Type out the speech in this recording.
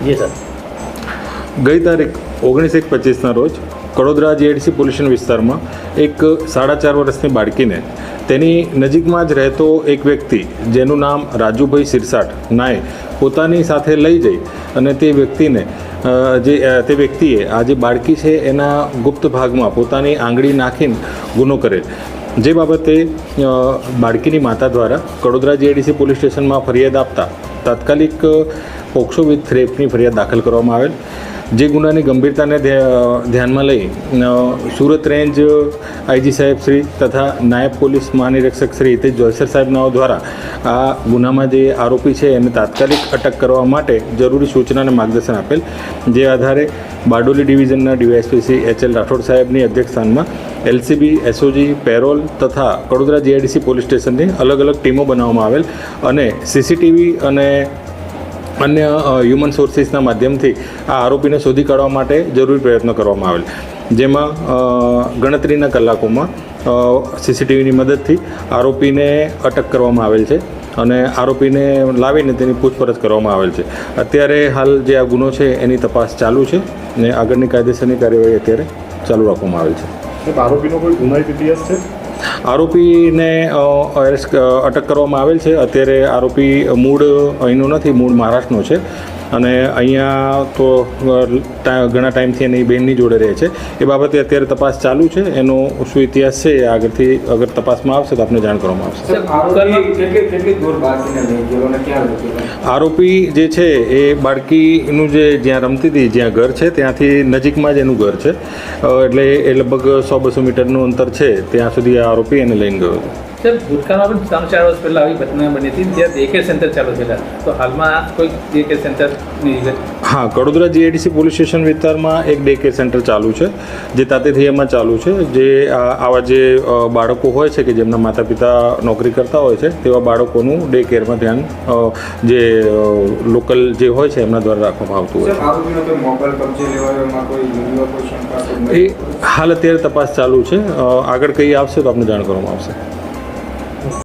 જી sir. ગઈ તારીખ 19/1/25ના રોજ કડોદરા જીઆઈડીસી પોલીસ સ્ટેશન વિસ્તારમાં એક 4.5 વર્ષની બાળકીને તેની નજીકમાં જ રહેતો એક વ્યક્તિ જેનું નામ રાજુભાઈ સિરસાટ નાય પોતાની સાથે લઈ જઈ અને તે વ્યક્તિએ આ જે બાળકી છે એના ગુપ્ત ભાગમાં પોતાની આંગળી નાખીને ગુનો કરેલ, જે બાબતે બાળકીની માતા દ્વારા કડોદરા જીઆઈડીસી પોલીસ સ્ટેશનમાં ફરિયાદ આપતા તાત્કાલિક પોક્સો વિથ રેપની ફરિયાદ દાખલ કરવામાં આવેલ. જે ગુનાની ગંભીરતાને ધ્યાનમાં લઈ સુરત રેન્જ આઈજી સાહેબ શ્રી તથા નાયબ પોલીસ મહાનિરીક્ષક શ્રી હિતેશ જોયસર સાહેબનાઓ દ્વારા આ ગુનામાં જે આરોપી છે એને તાત્કાલિક અટક કરવા માટે જરૂરી સૂચના અને માર્ગદર્શન આપેલ. જે આધારે બારડોલી ડિવિઝનના ડીવાયએસપી શ્રી HL રાઠોડ સાહેબની અધ્યક્ષસ્થાનમાં LCB, SOG, પેરોલ તથા કડોદરા જીઆઈડીસી પોલીસ સ્ટેશનની અલગ અલગ ટીમો બનાવવામાં આવેલ અને CCTV અને અન્ય હ્યુમન સોર્સિસના માધ્યમથી આ આરોપીને શોધી કાઢવા માટે જરૂરી પ્રયત્નો કરવામાં આવેલ. જેમાં ગણતરીના કલાકોમાં CCTVની મદદથી આરોપીને અટક કરવામાં આવેલ છે અને આરોપીને લાવીને તેની પૂછપરછ કરવામાં આવેલ છે. અત્યારે હાલ જે આ ગુનો છે એની તપાસ ચાલુ છે અને આગળની કાયદેસરની કાર્યવાહી અત્યારે ચાલુ રાખવામાં આવેલ છે. આરોપીનો કોઈ ગુનાહિત ઇતિહાસ છે? આરોપીને અટક કરવામાં આવેલ છે. અત્યારે આરોપી મૂળ અહીંનો નથી, મૂળ મહારાષ્ટ્રનો છે અને અહીંયા તો ઘણા ટાઈમથી એની બહેનની જોડે રહે છે. એ બાબતે અત્યારે તપાસ ચાલુ છે. એનો શું ઇતિહાસ છે એ આગળથી અગર તપાસમાં આવશે તો આપને જાણ કરવામાં આવશે. આરોપી જે છે એ બાળકીનું જે જ્યાં રમતી હતી જ્યાં ઘર છે ત્યાંથી નજીકમાં જ એનું ઘર છે, એટલે એ લગભગ 100-200 મીટરનું અંતર છે ત્યાં સુધી આ આરોપી એને લઈને ગયો હતો. સર, ભૂતકાળમાં પણ 3-4 વર્ષ પહેલાં આવી ઘટના બની હતી જ્યાં ડે કેર સેન્ટર ચાલુ થયેલા, તો હાલમાં કોઈ ડે કેર સેન્ટરની વિગત? હા, કડોદરા જીઆઈડીસી પોલીસ સ્ટેશન વિસ્તારમાં એક ડે કેર સેન્ટર ચાલુ છે જે તાતેથિયામાં ચાલુ છે. જે આવા જે બાળકો હોય છે કે જેમના માતા પિતા નોકરી કરતા હોય છે તેવા બાળકોનું ડે કેરમાં ધ્યાન જે લોકલ જે હોય છે એમના દ્વારા રાખવામાં આવતું હોય છે. એ હાલ અત્યારે તપાસ ચાલુ છે. આગળ કંઈ આવશે તો આપને જાણ કરવામાં આવશે.